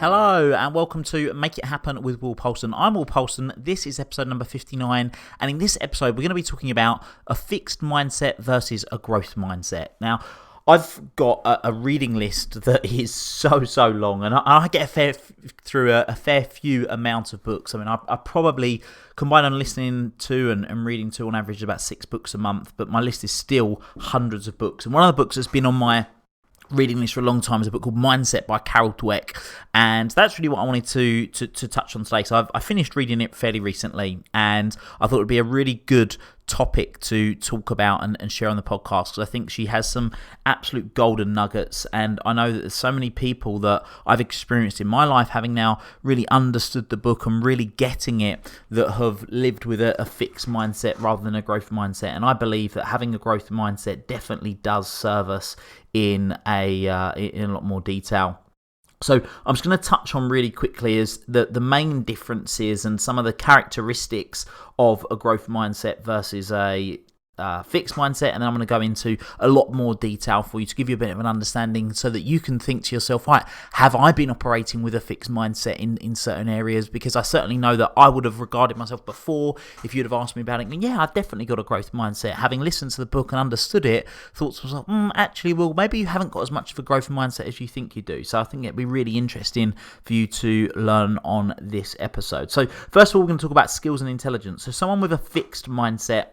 Hello and welcome to Make It Happen with Will Polston. I'm Will Polston. This is episode number 59, and in this episode we're going to be talking about a fixed mindset versus a growth mindset. Now, I've got a reading list that is so long, and I get through a fair few amount of books. I mean, I probably combine on listening to and reading to on average about 6 books a month, but my list is still hundreds of books. And one of the books that's been on my reading list for a long time is a book called Mindset by Carol Dweck, and that's really what I wanted to touch on today. So I finished reading it fairly recently, and I thought it would be a really good topic to talk about and share on the podcast, because I think she has some absolute golden nuggets. And I know that there's so many people that I've experienced in my life having now really understood the book and really getting it, that have lived with a fixed mindset rather than a growth mindset. And I believe that having a growth mindset definitely does serve us in a lot more detail. So I'm just going to touch on really quickly is the main differences and some of the characteristics of a growth mindset versus a fixed mindset, and then I'm going to go into a lot more detail for you to give you a bit of an understanding so that you can think to yourself, right, have I been operating with a fixed mindset in certain areas? Because I certainly know that I would have regarded myself before, if you'd have asked me about it, yeah, I've definitely got a growth mindset. Having listened to the book and understood it, thought to myself, actually, well, maybe you haven't got as much of a growth mindset as you think you do. So I think it'd be really interesting for you to learn on this episode. So first of all, we're going to talk about skills and intelligence. So someone with a fixed mindset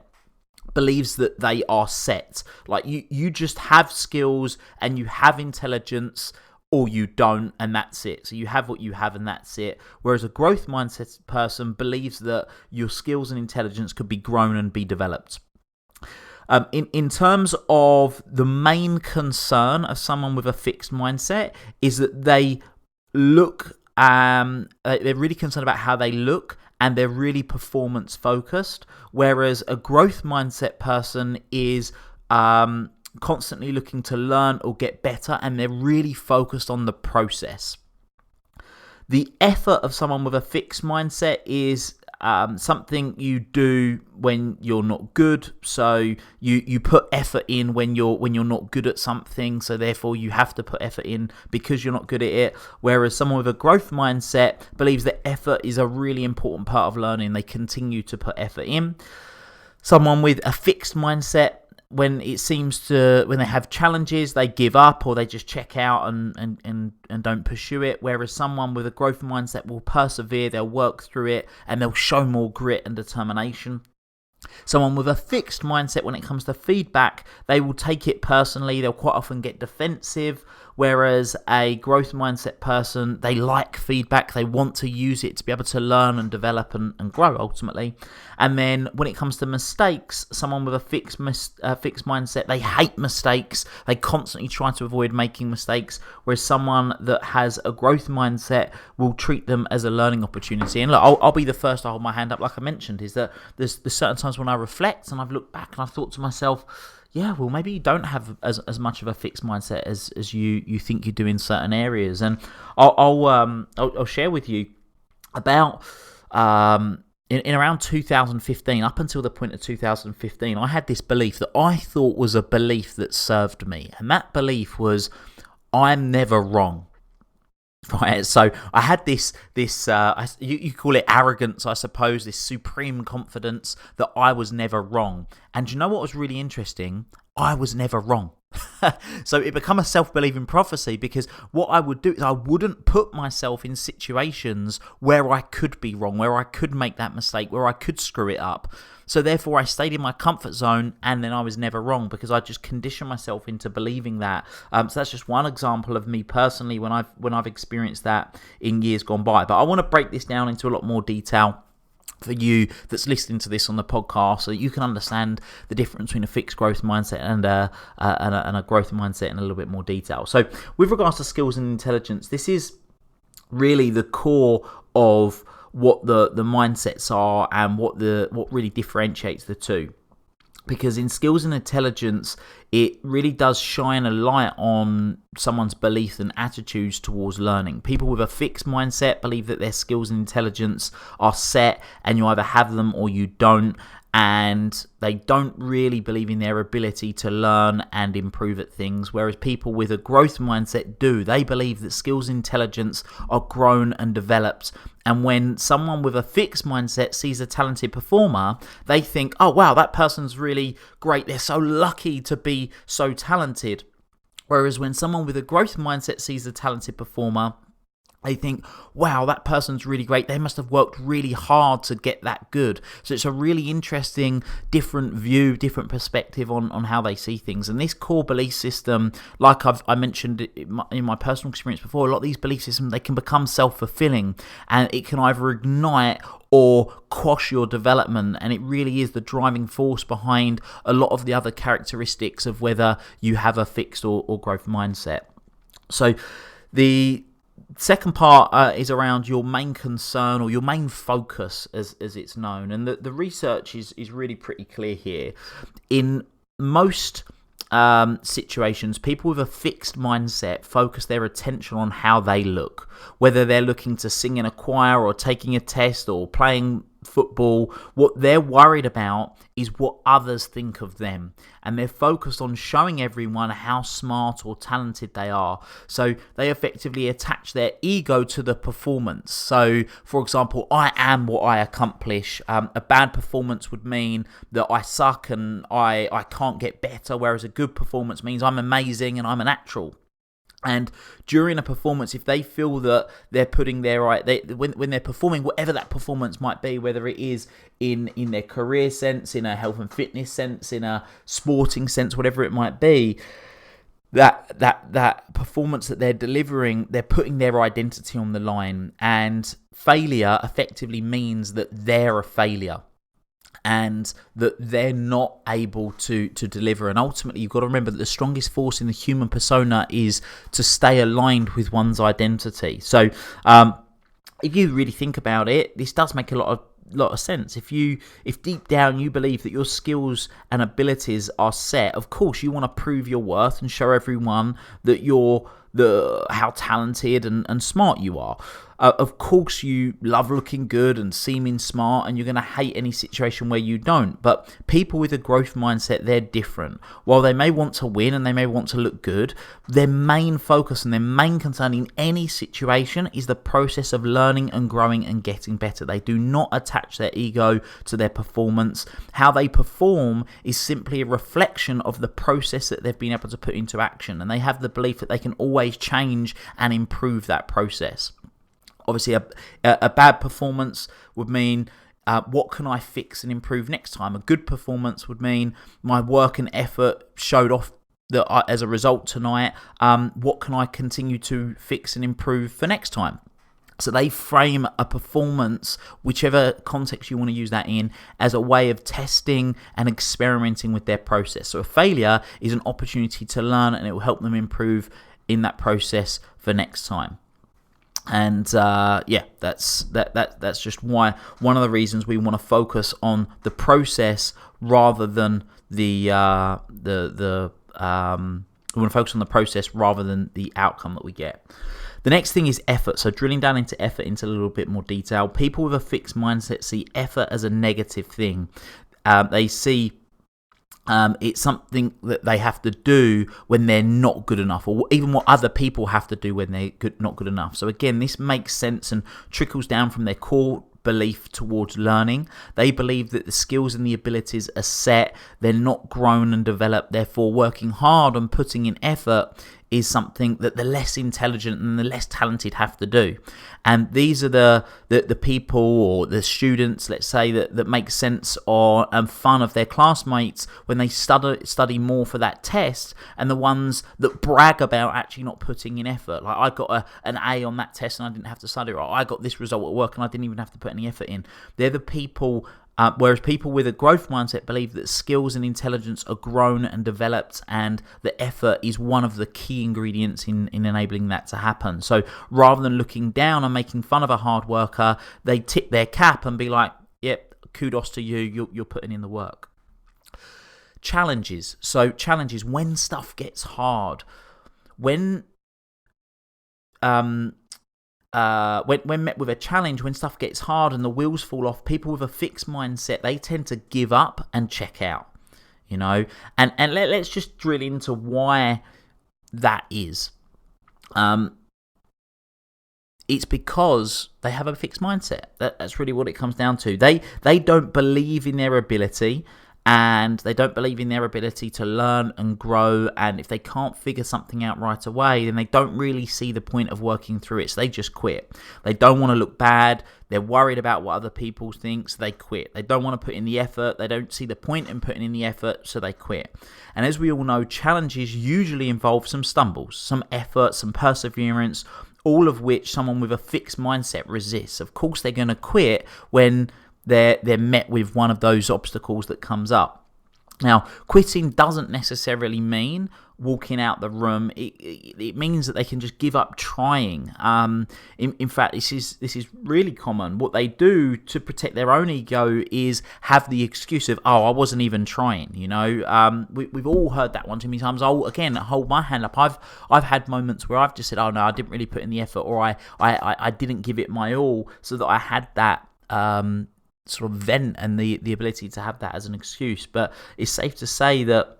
believes that they are set. Like you just have skills and you have intelligence, or you don't, and that's it. So you have what you have and that's it. Whereas a growth mindset person believes that your skills and intelligence could be grown and be developed. In terms of the main concern of someone with a fixed mindset is that they look, they're really concerned about how they look, and they're really performance focused, whereas a growth mindset person is constantly looking to learn or get better, and they're really focused on the process. The effort of someone with a fixed mindset is something you do when you're not good. So you put effort in when you're not good at something, so therefore you have to put effort in because you're not good at it. Whereas someone with a growth mindset believes that effort is a really important part of learning. They continue to put effort in. Someone with a fixed mindset, when they have challenges, they give up or they just check out and don't pursue it. Whereas someone with a growth mindset will persevere, they'll work through it, and they'll show more grit and determination. Someone with a fixed mindset, when it comes to feedback, they will take it personally. They'll quite often get defensive. Whereas a growth mindset person, they like feedback. They want to use it to be able to learn and develop and grow ultimately. And then when it comes to mistakes, someone with a fixed mindset, they hate mistakes. They constantly try to avoid making mistakes. Whereas someone that has a growth mindset will treat them as a learning opportunity. And look, I'll be the first to hold my hand up, like I mentioned, is that there's certain times when I reflect and I've looked back and I've thought to myself, yeah, well, maybe you don't have as much of a fixed mindset as you think you do in certain areas. And I'll share with you about in around 2015, up until the point of 2015, I had this belief that I thought was a belief that served me, and that belief was, I'm never wrong. Right, so I had this you call it arrogance, I suppose, this supreme confidence that I was never wrong. And you know what was really interesting? I was never wrong. So it became a self-believing prophecy, because what I would do is I wouldn't put myself in situations where I could be wrong, where I could make that mistake, where I could screw it up. So therefore I stayed in my comfort zone, and then I was never wrong because I just conditioned myself into believing that. So that's just one example of me personally when I've experienced that in years gone by. But I want to break this down into a lot more detail for you that's listening to this on the podcast, so that you can understand the difference between a fixed growth mindset and a growth mindset in a little bit more detail. So with regards to skills and intelligence, this is really the core of what the mindsets are and what really differentiates the two. Because in skills and intelligence, it really does shine a light on someone's beliefs and attitudes towards learning. People with a fixed mindset believe that their skills and intelligence are set, and you either have them or you don't. and they don't really believe in their ability to learn and improve at things, whereas people with a growth mindset do. They believe that skills and intelligence are grown and developed, and when someone with a fixed mindset sees a talented performer, they think, oh wow, that person's really great, they're so lucky to be so talented. Whereas when someone with a growth mindset sees a talented performer, they think, wow, that person's really great. They must have worked really hard to get that good. So it's a really interesting, different view, different perspective on how they see things. And this core belief system, like I mentioned in my personal experience before, a lot of these belief systems, they can become self-fulfilling, and it can either ignite or quash your development. And it really is the driving force behind a lot of the other characteristics of whether you have a fixed or growth mindset. So the second part is around your main concern or your main focus, as it's known. And the research is really pretty clear here. In most situations, people with a fixed mindset focus their attention on how they look, whether they're looking to sing in a choir or taking a test or playing football. What they're worried about is what others think of them, and they're focused on showing everyone how smart or talented they are. So they effectively attach their ego to the performance. So for example, I am what I accomplish. A bad performance would mean that I suck and I can't get better, whereas a good performance means I'm amazing and I'm a natural. And during a performance, if they feel that they're putting their when they're performing, whatever that performance might be, whether it is in their career sense, in a health and fitness sense, in a sporting sense, whatever it might be, that performance that they're delivering, they're putting their identity on the line, and failure effectively means that they're a failure, and that they're not able to deliver. And ultimately, you've got to remember that the strongest force in the human persona is to stay aligned with one's identity. So if you really think about it, this does make a lot of sense. If deep down you believe that your skills and abilities are set, of course you want to prove your worth and show everyone that how talented and smart you are. Of course you love looking good and seeming smart, and you're going to hate any situation where you don't. But people with a growth mindset, they're different. While they may want to win and they may want to look good, their main focus and their main concern in any situation is the process of learning and growing and getting better. They do not attach their ego to their performance. How they perform is simply a reflection of the process that they've been able to put into action, and they have the belief that they can always change and improve that process. Obviously, a bad performance would mean, what can I fix and improve next time? A good performance would mean my work and effort showed off as a result tonight. What can I continue to fix and improve for next time? So they frame a performance, whichever context you want to use that in, as a way of testing and experimenting with their process. So a failure is an opportunity to learn, and it will help them improve in that process for next time. And that's just why one of the reasons we want to focus on the process rather than we want to focus on the process rather than the outcome that we get. The next thing is effort. So drilling down into effort into a little bit more detail. People with a fixed mindset see effort as a negative thing. They see it's something that they have to do when they're not good enough, or even what other people have to do when they're not good enough. So again, this makes sense and trickles down from their core belief towards learning. They believe that the skills and the abilities are set, they're not grown and developed, therefore working hard and putting in effort is something that the less intelligent and the less talented have to do. And these are the people or the students, let's say, that make sense and fun of their classmates when they study more for that test, and the ones that brag about actually not putting in effort. Like, I got an A on that test and I didn't have to study, or I got this result at work and I didn't even have to put any effort in. They're the people. Whereas people with a growth mindset believe that skills and intelligence are grown and developed, and the effort is one of the key ingredients in enabling that to happen. So rather than looking down and making fun of a hard worker, they tip their cap and be like, yep, kudos to you, you're putting in the work. Challenges. So challenges, when stuff gets hard. When when met with a challenge, when stuff gets hard and the wheels fall off, people with a fixed mindset, they tend to give up and check out. And let's just drill into why that is. It's because they have a fixed mindset. That's really what it comes down to. They don't believe in their ability, and they don't believe in their ability to learn and grow. And if they can't figure something out right away, then they don't really see the point of working through it. So they just quit. They don't want to look bad. They're worried about what other people think, so they quit. They don't want to put in the effort. They don't see the point in putting in the effort, so they quit. And as we all know, challenges usually involve some stumbles, some effort, some perseverance, all of which someone with a fixed mindset resists. Of course, they're going to quit when they're met with one of those obstacles that comes up. Now, quitting doesn't necessarily mean walking out the room. It means that they can just give up trying. In fact, this is really common. What they do to protect their own ego is have the excuse of, "Oh, I wasn't even trying." We've all heard that one too many times. Again, hold my hand up. I've had moments where I've just said, "Oh no, I didn't really put in the effort," or I didn't give it my all, so that I had that sort of vent and the ability to have that as an excuse. But it's safe to say that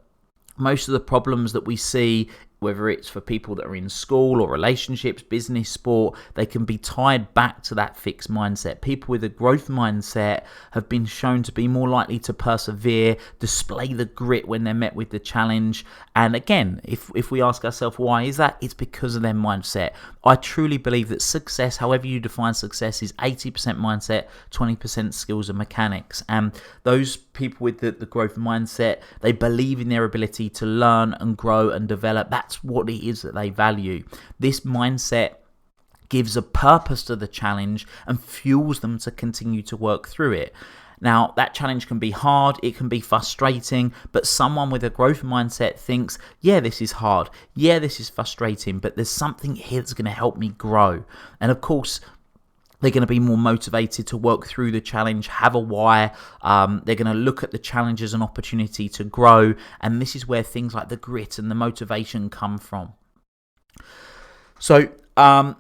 most of the problems that we see, whether it's for people that are in school or relationships, business, sport, they can be tied back to that fixed mindset. People with a growth mindset have been shown to be more likely to persevere, display the grit when they're met with the challenge. And again, if we ask ourselves why is that, it's because of their mindset. I truly believe that success, however you define success, is 80% mindset, 20% skills and mechanics. And those people with the growth mindset, they believe in their ability to learn and grow and develop. That's what it is that they value. This mindset gives a purpose to the challenge and fuels them to continue to work through it. Now, that challenge can be hard, it can be frustrating, but someone with a growth mindset thinks, yeah, this is hard, yeah, this is frustrating, but there's something here that's going to help me grow. And of course, they're going to be more motivated to work through the challenge, have a why. They're going to look at the challenge as an opportunity to grow. And this is where things like the grit and the motivation come from. So a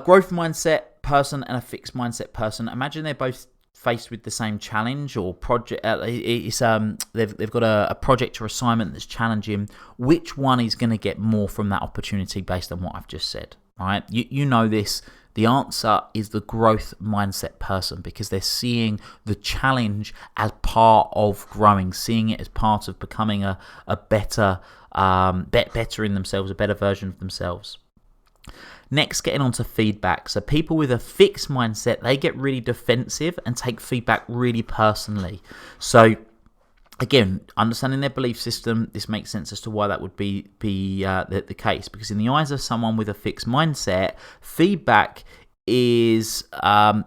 growth mindset person and a fixed mindset person, imagine they're both faced with the same challenge or project. They've got a project or assignment that's challenging. Which one is going to get more from that opportunity based on what I've just said? Right? You know this. The answer is the growth mindset person, because they're seeing the challenge as part of growing, seeing it as part of becoming a better in themselves, a better version of themselves. Next, getting on to feedback. So people with a fixed mindset, they get really defensive and take feedback really personally. So again, understanding their belief system, this makes sense as to why that would be the case. Because in the eyes of someone with a fixed mindset, feedback is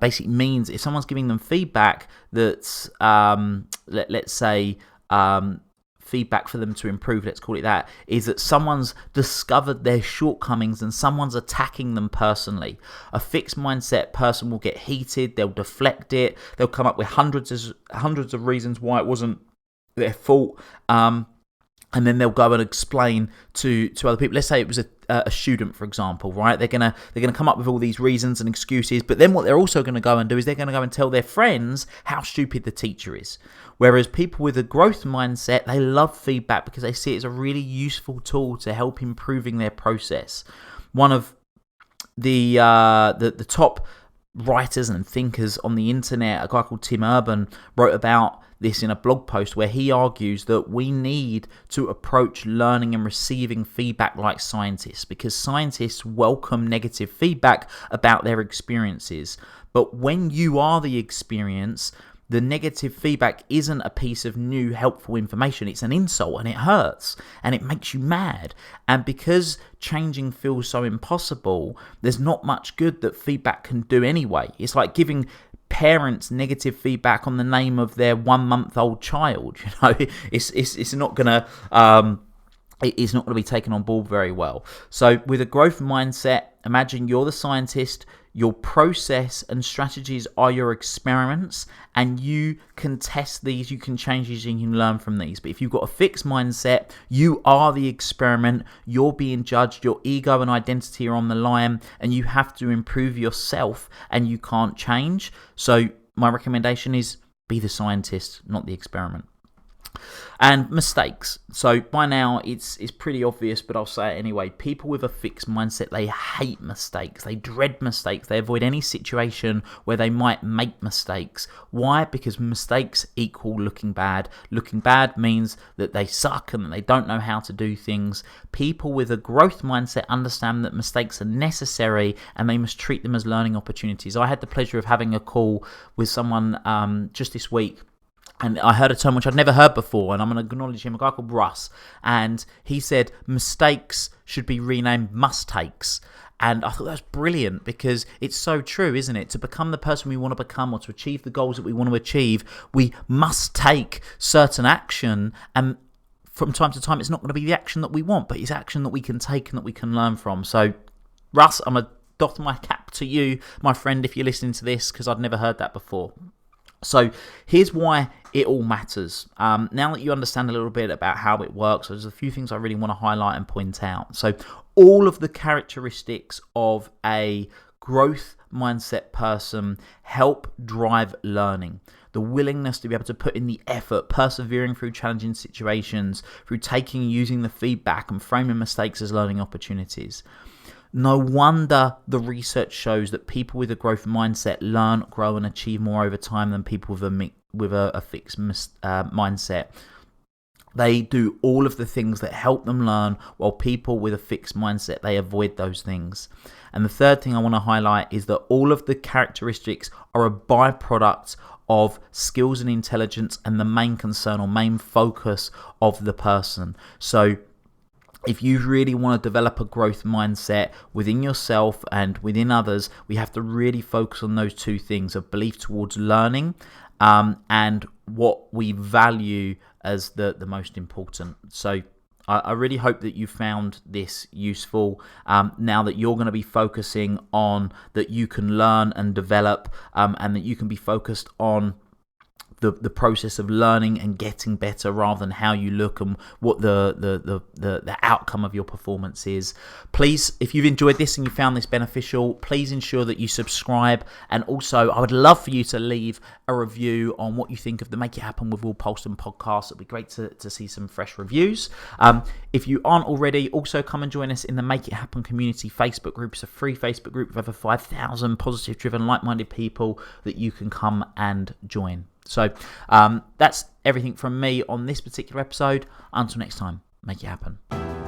basically means if someone's giving them feedback that's, let's say, feedback for them to improve, let's call it that, is that someone's discovered their shortcomings and someone's attacking them personally. A fixed mindset person will get heated, they'll deflect it, they'll come up with hundreds of reasons why it wasn't their fault, and then they'll go and explain to other people. Let's say it was a student, for example, right? They're gonna come up with all these reasons and excuses, but then what they're also going to go and do is they're going to go and tell their friends how stupid the teacher is. Whereas people with a growth mindset, they love feedback because they see it as a really useful tool to help improving their process. One of the top writers and thinkers on the internet, a guy called Tim Urban, wrote about this in a blog post where he argues that we need to approach learning and receiving feedback like scientists, because scientists welcome negative feedback about their experiences. But when you are the experience, the negative feedback isn't a piece of new helpful information. It's an insult, and it hurts and it makes you mad. And because changing feels so impossible, there's not much good that feedback can do anyway. It's like giving parents negative feedback on the name of their 1-month-old child. It's not gonna it is not going to be taken on board very well. So with a growth mindset, imagine you're the scientist, your process and strategies are your experiments, and you can test these, you can change these, and you can learn from these. But if you've got a fixed mindset, you are the experiment, you're being judged, your ego and identity are on the line, and you have to improve yourself, and you can't change. So my recommendation is be the scientist, not the experiment. And mistakes. So by now it's pretty obvious, but I'll say it anyway. People with a fixed mindset, they hate mistakes. They dread mistakes. They avoid any situation where they might make mistakes. Why? Because mistakes equal looking bad. Looking bad means that they suck and that they don't know how to do things. People with a growth mindset understand that mistakes are necessary and they must treat them as learning opportunities. I had the pleasure of having a call with someone just this week, and I heard a term which I'd never heard before, and I'm going to acknowledge him, a guy called Russ, and he said mistakes should be renamed must-takes. And I thought that's brilliant, because it's so true, isn't it? To become the person we want to become, or to achieve the goals that we want to achieve, we must take certain action, and from time to time it's not going to be the action that we want, but it's action that we can take and that we can learn from. So Russ, I'm going to doff my cap to you, my friend, if you're listening to this, because I'd never heard that before. So here's why it all matters. Now that you understand a little bit about how it works, there's a few things I really want to highlight and point out. So all of the characteristics of a growth mindset person help drive learning. The willingness to be able to put in the effort, persevering through challenging situations, through taking and using the feedback and framing mistakes as learning opportunities. No wonder the research shows that people with a growth mindset learn, grow, and achieve more over time than people with a fixed mindset. They do all of the things that help them learn, while people with a fixed mindset, they avoid those things. And the third thing I want to highlight is that all of the characteristics are a byproduct of skills and intelligence and the main concern or main focus of the person. So if you really want to develop a growth mindset within yourself and within others, we have to really focus on those two things: a belief towards learning and what we value as the most important. So I really hope that you found this useful. Now that you're going to be focusing on that you can learn and develop, and that you can be focused on the process of learning and getting better, rather than how you look and what the outcome of your performance is. Please, if you've enjoyed this and you found this beneficial, please ensure that you subscribe. And also, I would love for you to leave a review on what you think of the Make It Happen with Will Polston podcast. It'd be great to see some fresh reviews. If you aren't already, also come and join us in the Make It Happen community Facebook group. It's a free Facebook group with over 5,000 positive driven, like-minded people that you can come and join. So that's everything from me on this particular episode. Until next time, make it happen.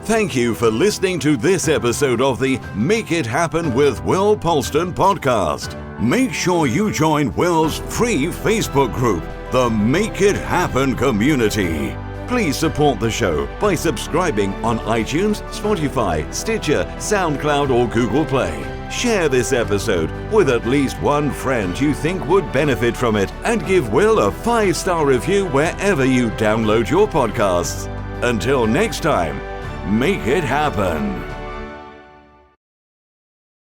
Thank you for listening to this episode of the Make It Happen with Will Polston podcast. Make sure you join Will's free Facebook group, the Make It Happen community. Please support the show by subscribing on iTunes, Spotify, Stitcher, SoundCloud, or Google Play. Share this episode with at least one friend you think would benefit from it, and give Will a 5-star review wherever you download your podcasts. Until next time, make it happen.